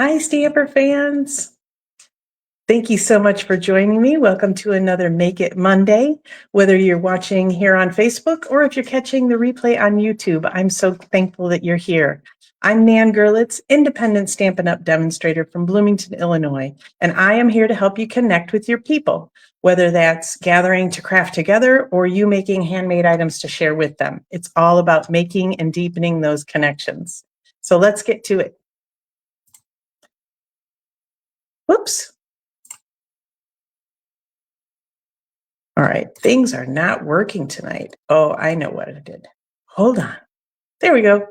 Hi, Stamper fans. Thank you so much for joining me. Welcome to another Make It Monday. Whether you're watching here on Facebook or if you're catching the replay on YouTube, I'm so thankful that you're here. I'm Nan Gerlitz, independent Stampin' Up! Demonstrator from Bloomington, Illinois, and I am here to help you connect with your people, whether that's gathering to craft together or you making handmade items to share with them. It's all about making and deepening those connections. So let's get to it. Whoops. All right, things are not working tonight. Oh, I know what I did. Hold on. There we go.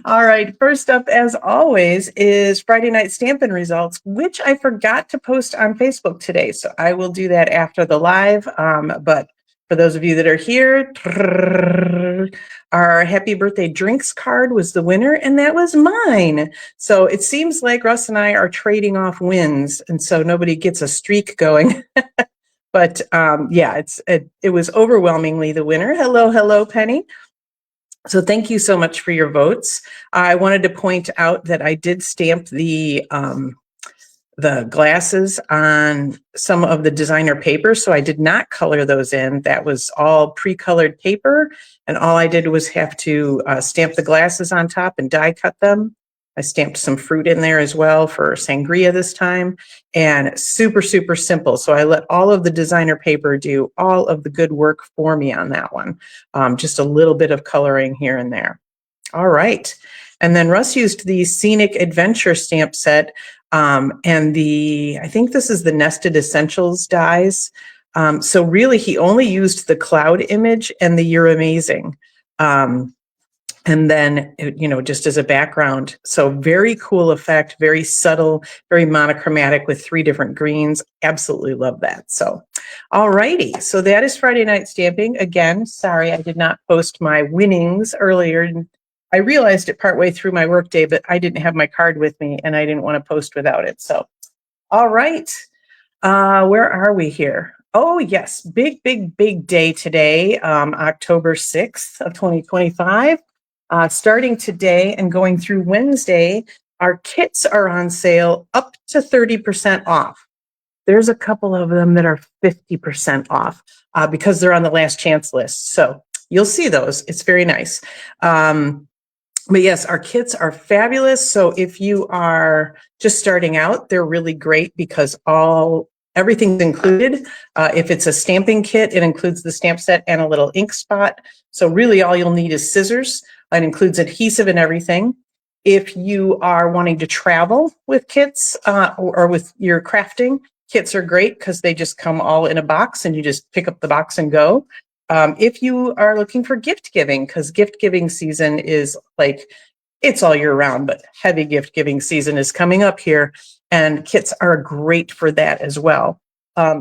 All right, first up, as always, is Friday Night Stampin' results, which I forgot to post on Facebook today. So I will do that after the live. But for those of you that are here, our happy birthday drinks card was the winner, and that was mine. So it seems like Russ and I are trading off wins, and so nobody gets a streak going. But yeah, it was overwhelmingly the winner. Hello, Penny. So thank you so much for your votes. I wanted to point out that I did stamp the glasses on some of the designer paper, so I did not color those in. That was all pre-colored paper, and all I did was have to stamp the glasses on top and die cut them. I stamped some fruit in there as well for sangria this time, and super, super simple. So I let all of the designer paper do all of the good work for me on that one. Just a little bit of coloring here and there. All right. And then Russ used the Scenic Adventure stamp set, and I think this is the Nested Essentials dies. So really he only used the cloud image and the You're Amazing. And then, just as a background. So very cool effect, very subtle, very monochromatic with 3 different greens. Absolutely love that. So, all righty. So that is Friday Night Stamping. Again, sorry, I did not post my winnings earlier. I realized it partway through my workday, but I didn't have my card with me and I didn't want to post without it. So, all right. Where are we here? Oh, yes. Big day today, October 6th of 2025. Starting today and going through Wednesday, our kits are on sale up to 30% off. There's a couple of them that are 50% off because they're on the last chance list. So you'll see those. It's very nice. But yes, our kits are fabulous. So if you are just starting out, they're really great because everything's included. If it's a stamping kit, it includes the stamp set and a little ink spot. So really all you'll need is scissors. It includes adhesive and everything. If you are wanting to travel with kits or with your crafting, kits are great because they just come all in a box and you just pick up the box and go. If you are looking for gift giving, because gift giving season is it's all year round, but heavy gift giving season is coming up here, and kits are great for that as well.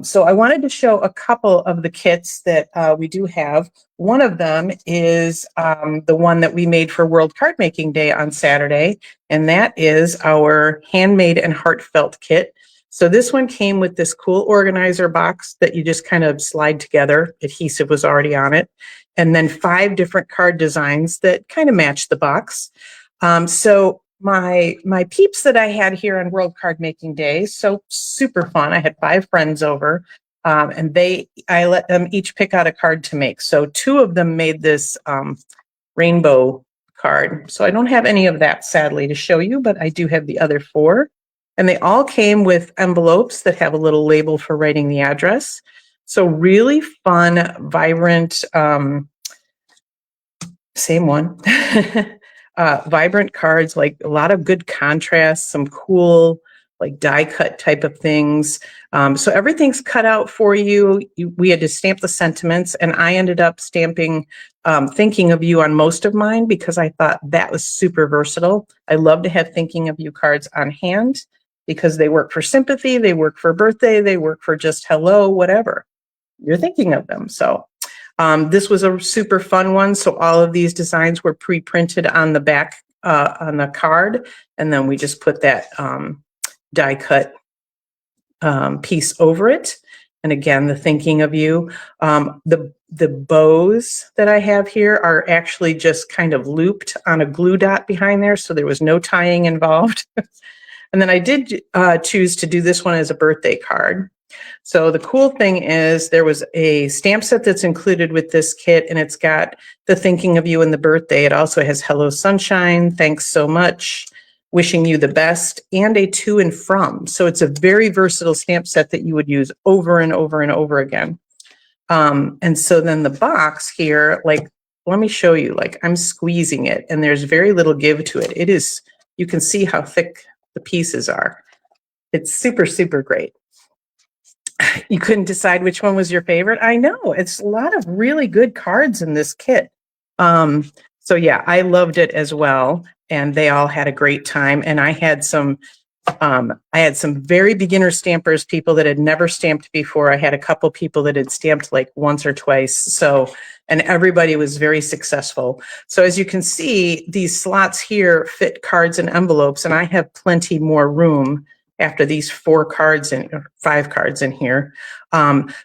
So I wanted to show a couple of the kits that we do have. One of them is the one that we made for World Card Making Day on Saturday, and that is our Handmade and Heartfelt kit. So this one came with this cool organizer box that you just kind of slide together. Adhesive was already on it. And then 5 different card designs that kind of match the box. So my peeps that I had here on World Card Making Day, so super fun. I had 5 friends over, and I let them each pick out a card to make. So 2 of them made this rainbow card. So I don't have any of that, sadly, to show you, but I do have the other 4. And they all came with envelopes that have a little label for writing the address. So really fun, vibrant, same one. Vibrant cards, like a lot of good contrast, some cool like die cut type of things. So everything's cut out for you. We had to stamp the sentiments, and I ended up stamping Thinking of You on most of mine because I thought that was super versatile. I love to have Thinking of You cards on hand because they work for sympathy, they work for birthday, they work for just hello, whatever. You're thinking of them. So this was a super fun one. So all of these designs were pre-printed on the back on the card, and then we just put that die cut piece over it. And again, the Thinking of You. the bows that I have here are actually just kind of looped on a glue dot behind there, so there was no tying involved. And then I did choose to do this one as a birthday card. So the cool thing is there was a stamp set that's included with this kit, and it's got the thinking of you and the birthday. It also has hello sunshine, thanks so much, wishing you the best, and a to and from. So it's a very versatile stamp set that you would use over and over and over again. And so then the box here, like, let me show you, like I'm squeezing it and there's very little give to it. It is, you can see how thick the pieces are. It's super, super great. You couldn't decide which one was your favorite. I know, it's a lot of really good cards in this kit. So yeah, I loved it as well. And they all had a great time. And I had some very beginner stampers, people that had never stamped before. I had a couple people that had stamped like once or twice. So, and everybody was very successful. So as you can see, these slots here fit cards and envelopes, and I have plenty more room after these 4 cards and 5 cards in here.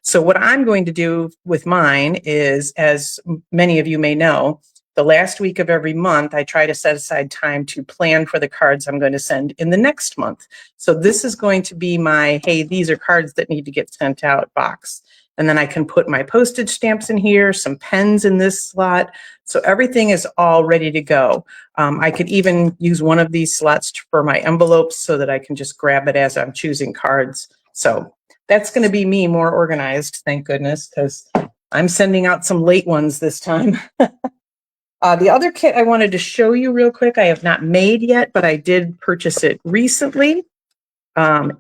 So what I'm going to do with mine is, as many of you may know, the last week of every month, I try to set aside time to plan for the cards I'm going to send in the next month. So this is going to be my, hey, these are cards that need to get sent out box. And then I can put my postage stamps in here, some pens in this slot. So everything is all ready to go. I could even use one of these slots for my envelopes so that I can just grab it as I'm choosing cards. So that's going to be me more organized, thank goodness, because I'm sending out some late ones this time. The other kit I wanted to show you real quick, I have not made yet, but I did purchase it recently,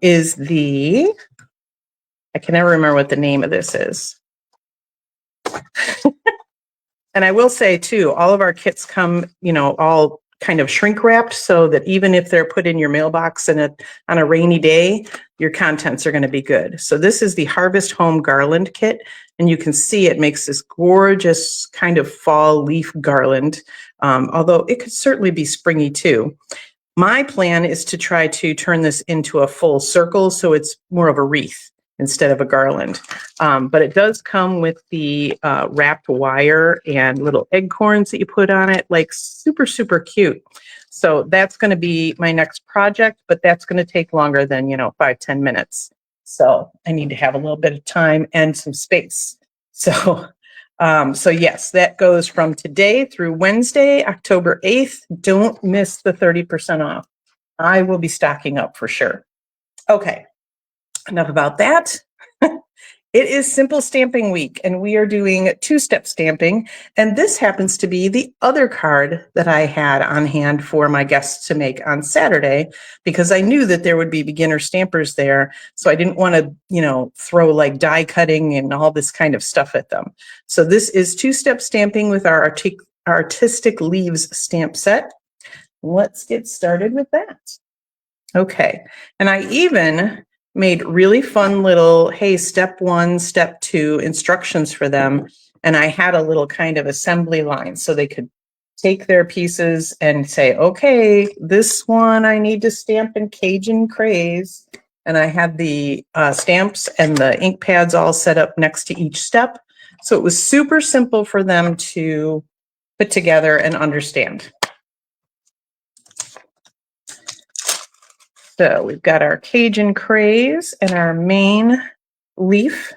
is the, I can never remember what the name of this is. And I will say too, all of our kits come, you know, all kind of shrink wrapped so that even if they're put in your mailbox and on a rainy day, your contents are going to be good. So this is the Harvest Home Garland Kit, and you can see it makes this gorgeous kind of fall leaf garland, although it could certainly be springy too. My plan is to try to turn this into a full circle so it's more of a wreath instead of a garland. But it does come with the wrapped wire and little acorns that you put on it, like super, super cute. So that's going to be my next project, but that's going to take longer than, 5-10 minutes. So I need to have a little bit of time and some space. So yes, that goes from today through Wednesday, October 8th. Don't miss the 30% off. I will be stocking up for sure. Okay. Enough about that. It is Simple Stamping Week, and we are doing 2-step stamping. And this happens to be the other card that I had on hand for my guests to make on Saturday, because I knew that there would be beginner stampers there. So I didn't want to, throw like die cutting and all this kind of stuff at them. So this is 2-step stamping with our Artistic Leaves stamp set. Let's get started with that. Okay. And I even made really fun little, hey, step 1, step 2 instructions for them. And I had a little kind of assembly line so they could take their pieces and say, okay, this one I need to stamp in Cajun Craze. And I had the stamps and the ink pads all set up next to each step. So it was super simple for them to put together and understand. So we've got our Cajun Craze and our main leaf.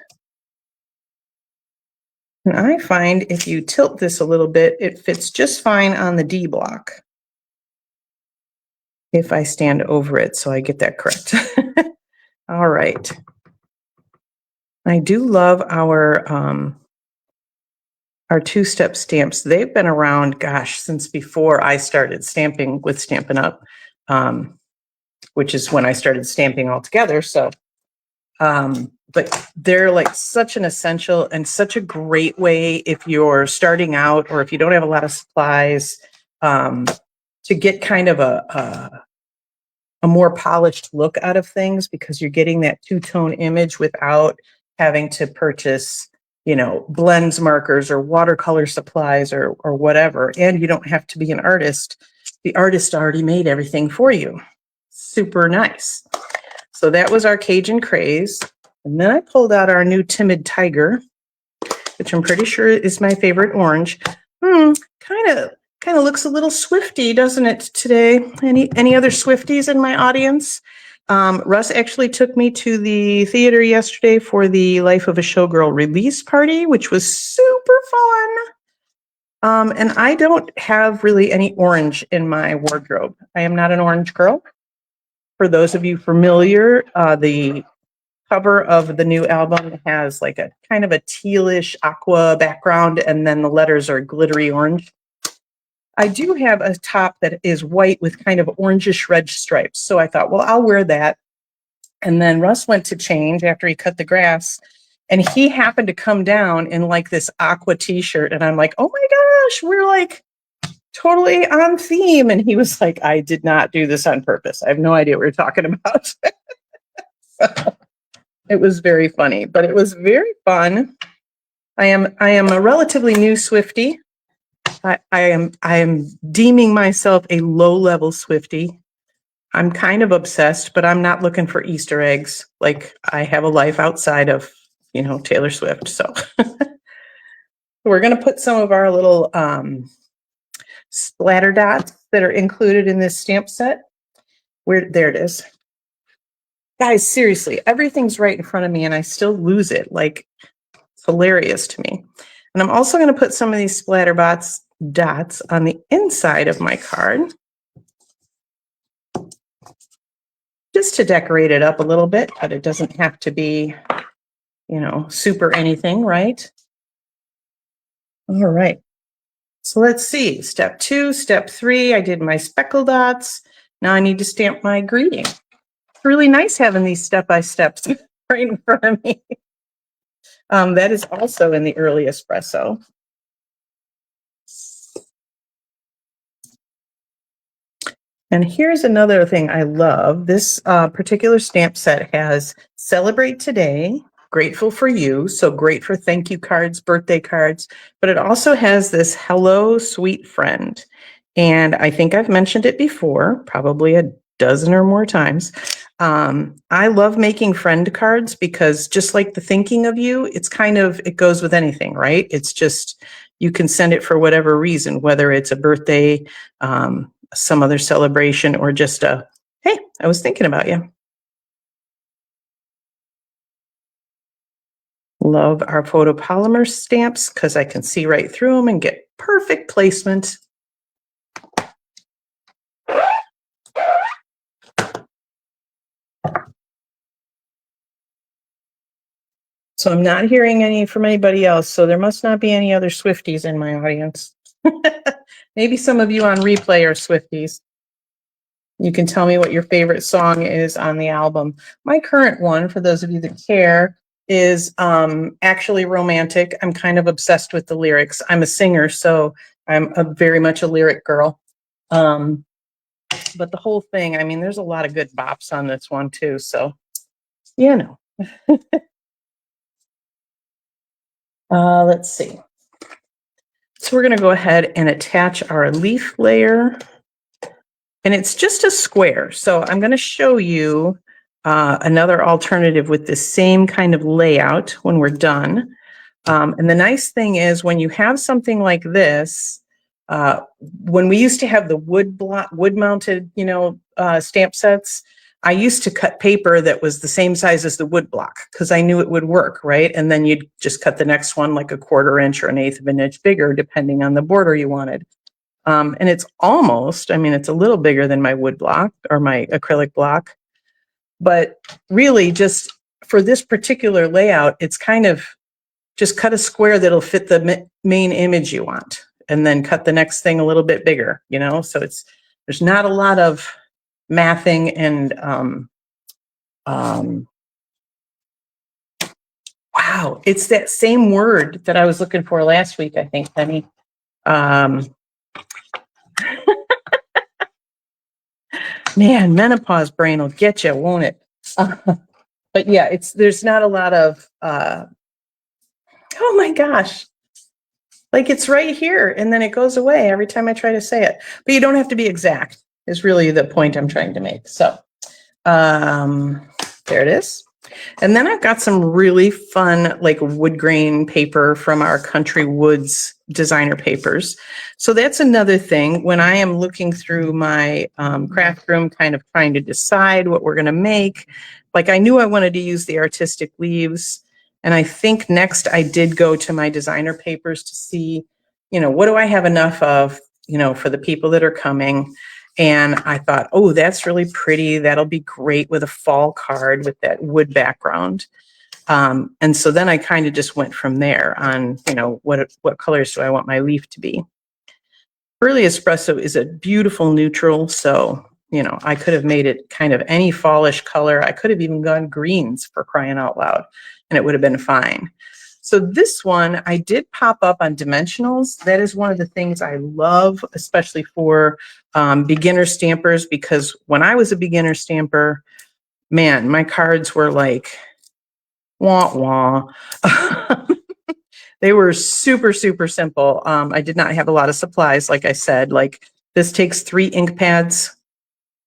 And I find if you tilt this a little bit, it fits just fine on the D block. If I stand over it, so I get that correct. All right. I do love our 2-step stamps. They've been around, gosh, since before I started stamping with Stampin' Up!, which is when I started stamping altogether. So, but they're like such an essential and such a great way if you're starting out or if you don't have a lot of supplies, to get kind of a more polished look out of things, because you're getting that 2-tone image without having to purchase, blends markers or watercolor supplies or whatever. And you don't have to be an artist. The artist already made everything for you. Super nice. So that was our Cajun Craze. And then I pulled out our new Timid Tiger. which I'm pretty sure is my favorite orange. Kind of looks a little Swifty, doesn't it, today? Any other Swifties in my audience? Russ actually took me to the theater yesterday for the Life of a Showgirl release party, which was super fun. And I don't have really any orange in my wardrobe. I am not an orange girl. For those of you familiar, the cover of the new album has like a kind of a tealish aqua background, and then the letters are glittery orange. I do have a top that is white with kind of orangish red stripes. So I thought, well, I'll wear that. And then Russ went to change after he cut the grass, and he happened to come down in like this aqua t-shirt. And I'm like, oh my gosh, we're like totally on theme. And he was like, I did not do this on purpose. I have no idea what you're talking about. So, it was very funny, but it was very fun. I am a relatively new Swiftie. I am deeming myself a low-level Swiftie. I'm kind of obsessed, but I'm not looking for Easter eggs. Like, I have a life outside of, Taylor Swift. So we're going to put some of our little splatter dots that are included in this stamp set. There it is. Guys, seriously, everything's right in front of me and I still lose it. Like, it's hilarious to me. And I'm also going to put some of these splatter dots on the inside of my card, just to decorate it up a little bit, but it doesn't have to be, super anything, right? All right. So let's see. Step 2, step 3, I did my speckle dots. Now I need to stamp my greeting. It's really nice having these step-by-steps right in front of me. That is also in the early espresso. And here's another thing I love. This particular stamp set has Celebrate Today, Grateful for You, so great for thank you cards, birthday cards, but it also has this Hello, Sweet Friend. And I think I've mentioned it before, probably a dozen or more times. I love making friend cards because just like the thinking of you, it goes with anything, right? It's just, you can send it for whatever reason, whether it's a birthday, some other celebration, or just hey, I was thinking about you. Love our photopolymer stamps because I can see right through them and get perfect placement. So I'm not hearing any from anybody else, so there must not be any other Swifties in my audience. Maybe some of you on replay are Swifties. You can tell me what your favorite song is on the album. My current one, for those of you that care, is Actually Romantic. I'm kind of obsessed with the lyrics. I'm a singer, so I'm very much a lyric girl. But the whole thing, I mean, there's a lot of good bops on this one too, so, let's see. So we're going to go ahead and attach our leaf layer. And it's just a square. So I'm going to show you another alternative with the same kind of layout when we're done. And the nice thing is when you have something like this, when we used to have the wood mounted, stamp sets, I used to cut paper that was the same size as the wood block because I knew it would work, right? And then you'd just cut the next one like a 1/4 inch or 1/8 of an inch bigger, depending on the border you wanted. And it's it's a little bigger than my wood block or my acrylic block, but really just for this particular layout, it's kind of just cut a square that'll fit the main image you want and then cut the next thing a little bit bigger, so there's not a lot of mathing and, wow, it's that same word that I was looking for last week, I think, Penny. Man, menopause brain will get you, won't it? But yeah, there's not a lot of, oh my gosh. Like it's right here and then it goes away every time I try to say it. But you don't have to be exact is really the point I'm trying to make. So there it is. And then I've got some really fun, like wood grain paper from our Country Woods designer papers. So that's another thing when I am looking through my craft room, kind of trying to decide what we're going to make. Like I knew I wanted to use the artistic leaves. And I think next I did go to my designer papers to see, what do I have enough of, for the people that are coming. And I thought, oh, that's really pretty. That'll be great with a fall card with that wood background. And so then I kind of just went from there on, what colors do I want my leaf to be? Early Espresso is a beautiful neutral. So, I could have made it kind of any fallish color. I could have even gone greens, for crying out loud, and it would have been fine. So this one I did pop up on dimensionals. That is one of the things I love, especially for beginner stampers, because when I was a beginner stamper, man, my cards were like, wah, wah. They were super, super simple. I did not have a lot of supplies, like I said. Like this takes 3 ink pads,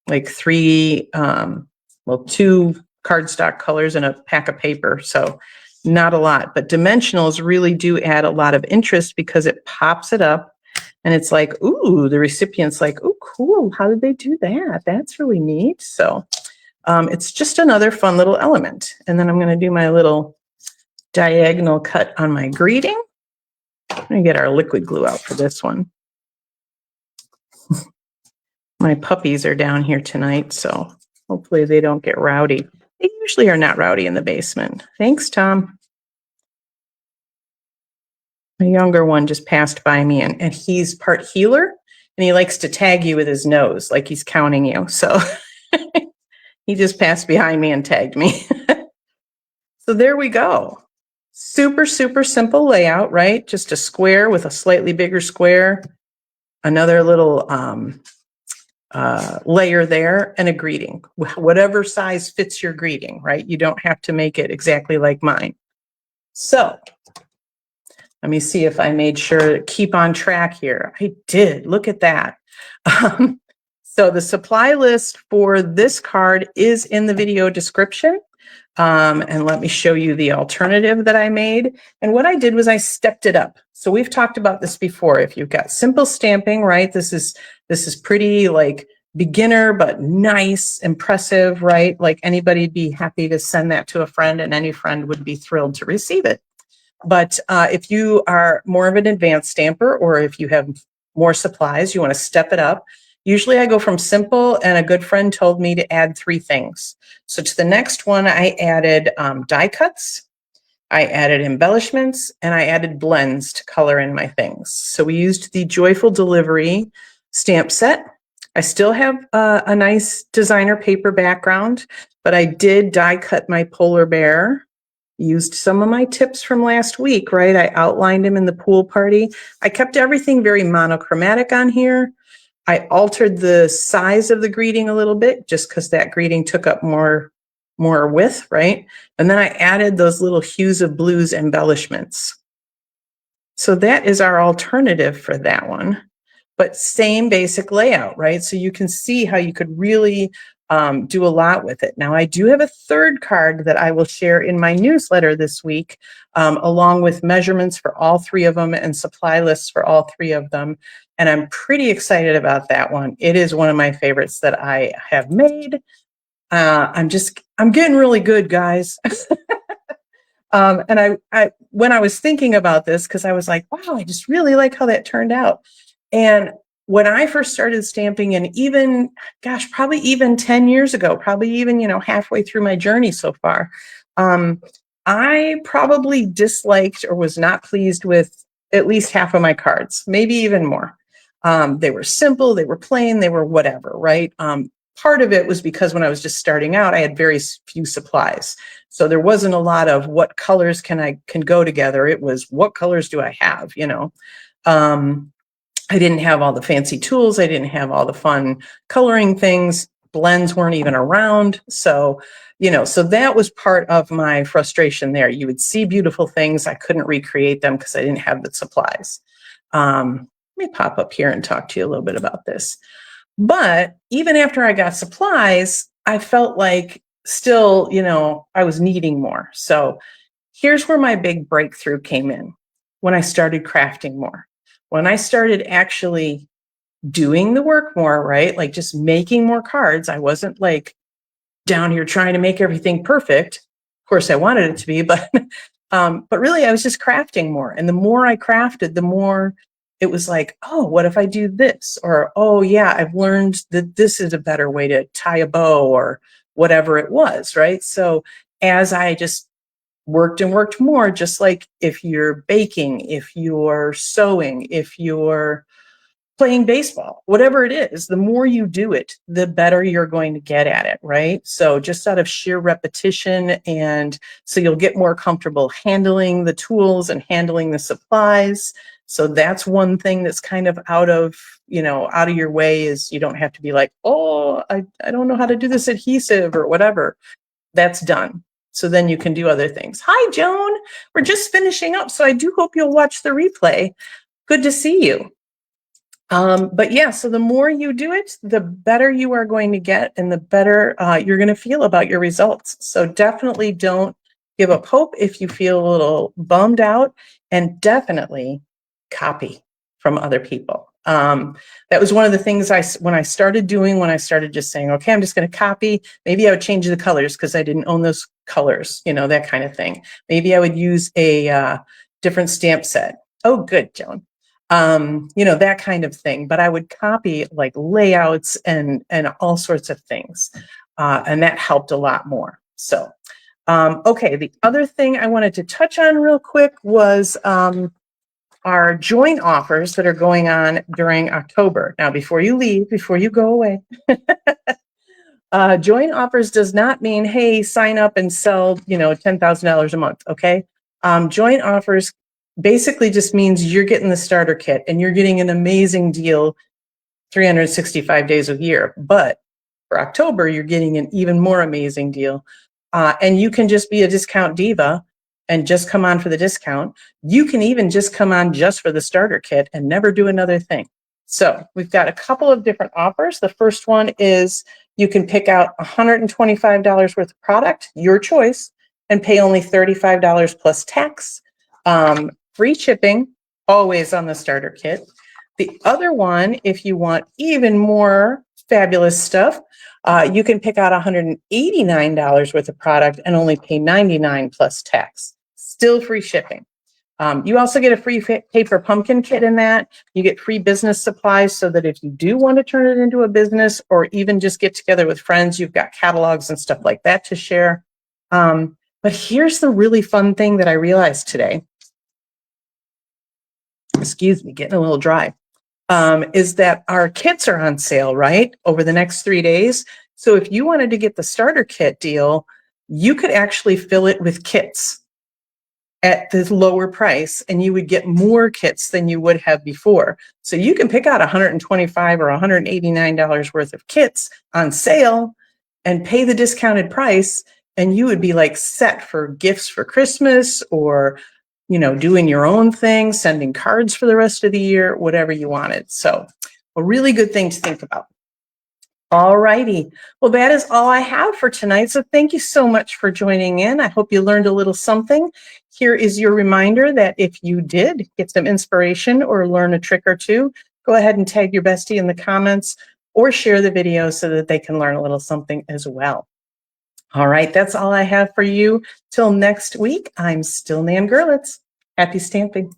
like 2 cardstock colors and a pack of paper. So not a lot, but dimensionals really do add a lot of interest because it pops it up and it's like, ooh, the recipient's like, ooh, cool. How did they do that? That's really neat. So it's just another fun little element. And then I'm going to do my little diagonal cut on my greeting. I'm going to get our liquid glue out for this one. My puppies are down here tonight, so hopefully they don't get rowdy. They usually are not rowdy in the basement. Thanks, Tom. My younger one just passed by me, and he's part healer, and he likes to tag you with his nose, like he's counting you. So he just passed behind me and tagged me. So there we go. Super, super simple layout, right? Just a square with a slightly bigger square, another little layer there, and a greeting. Whatever size fits your greeting, right? You don't have to make it exactly like mine. So let me see if I made sure to keep on track here. I did. Look at that. So the supply list for this card is in the video description. And let me show you the alternative that I made. And what I did was I stepped it up. So we've talked about this before. If you've got simple stamping, right? This is pretty like beginner, but nice, impressive, right? Like anybody'd be happy to send that to a friend and any friend would be thrilled to receive it. But if you are more of an advanced stamper, or if you have more supplies, you want to step it up. Usually I go from simple, and a good friend told me to add 3 things. So to the next one, I added die cuts, I added embellishments, and I added blends to color in my things. So we used the Joyful Delivery stamp set. I still have a nice designer paper background, but I did die cut my polar bear. Used some of my tips from last week, right? I outlined him in the pool party. I kept everything very monochromatic on here. I altered the size of the greeting a little bit just because that greeting took up more width, right? And then I added those little hues of blues embellishments. So that is our alternative for that one, but same basic layout, right? So you can see how you could really do a lot with it. Now, I do have a third card that I will share in my newsletter this week, along with measurements for all 3 of them and supply lists for all 3 of them. And I'm pretty excited about that one. It is one of my favorites that I have made. I'm getting really good, guys. And I when I was thinking about this, because I was like, wow, I just really like how that turned out. And when I first started stamping, and even, gosh, probably even 10 years ago, probably even, halfway through my journey so far, I probably disliked or was not pleased with at least half of my cards, maybe even more. They were simple, they were plain, they were whatever, right? Part of it was because when I was just starting out, I had very few supplies. So there wasn't a lot of what colors can go together. It was what colors do I have, I didn't have all the fancy tools. I didn't have all the fun coloring things. Blends weren't even around. So, so that was part of my frustration there. You would see beautiful things. I couldn't recreate them because I didn't have the supplies. Let me pop up here and talk to you a little bit about this. But even after I got supplies, I felt like still, you know, I was needing more. So here's where my big breakthrough came in, when I started crafting more, when I started actually doing the work more, right? Like just making more cards. I wasn't like down here trying to make everything perfect. Of course, I wanted it to be, but really I was just crafting more. And the more I crafted, the more it was like, oh, what if I do this? Or, oh yeah, I've learned that this is a better way to tie a bow, or whatever it was, right? So as I just worked and worked more, just like if you're baking, if you're sewing, if you're playing baseball, whatever it is, the more you do it, the better you're going to get at it, right? So just out of sheer repetition, and so you'll get more comfortable handling the tools and handling the supplies. So that's one thing that's kind of out of, you know, out of your way, is you don't have to be like, oh, I don't know how to do this adhesive or whatever. That's done. So then you can do other things. Hi, Joan. We're just finishing up, so I do hope you'll watch the replay. Good to see you. But yeah, so the more you do it, the better you are going to get, and the better you're going to feel about your results. So definitely don't give up hope if you feel a little bummed out, and definitely copy from other people. That was one of the things when I started just saying, okay, I'm just going to copy. Maybe I would change the colors because I didn't own those colors, you know, that kind of thing. Maybe I would use a different stamp set. Oh, good, Joan. You know, that kind of thing. But I would copy like layouts and all sorts of things. And that helped a lot more. So, okay, the other thing I wanted to touch on real quick was our joint offers that are going on during October. Now, before you leave, before you go away, joint offers does not mean, hey, sign up and sell, you know, $10,000 a month, okay? Joint offers basically just means you're getting the starter kit and you're getting an amazing deal 365 days a year. But for October, you're getting an even more amazing deal. And you can just be a discount diva and just come on for the discount. You can even just come on just for the starter kit and never do another thing. So we've got a couple of different offers. The first one is you can pick out $125 worth of product, your choice, and pay only $35 plus tax. Free shipping, always on the starter kit. The other one, if you want even more fabulous stuff, you can pick out $189 worth of product and only pay $99 plus tax. Still free shipping. You also get a free paper pumpkin kit in that. You get free business supplies so that if you do want to turn it into a business, or even just get together with friends, you've got catalogs and stuff like that to share. But here's the really fun thing that I realized today. Excuse me, getting a little dry. Is that our kits are on sale, right, over the next 3 days. So if you wanted to get the starter kit deal, you could actually fill it with kits at the lower price, and you would get more kits than you would have before. So you can pick out $125 or $189 worth of kits on sale and pay the discounted price, and you would be like set for gifts for Christmas, or, you know, doing your own thing, sending cards for the rest of the year, whatever you wanted. So a really good thing to think about. All righty. Well, that is all I have for tonight. So thank you so much for joining in. I hope you learned a little something. Here is your reminder that if you did get some inspiration or learn a trick or two, go ahead and tag your bestie in the comments or share the video so that they can learn a little something as well. All right, that's all I have for you. Till next week, I'm still Nan Gerlitz. Happy stamping.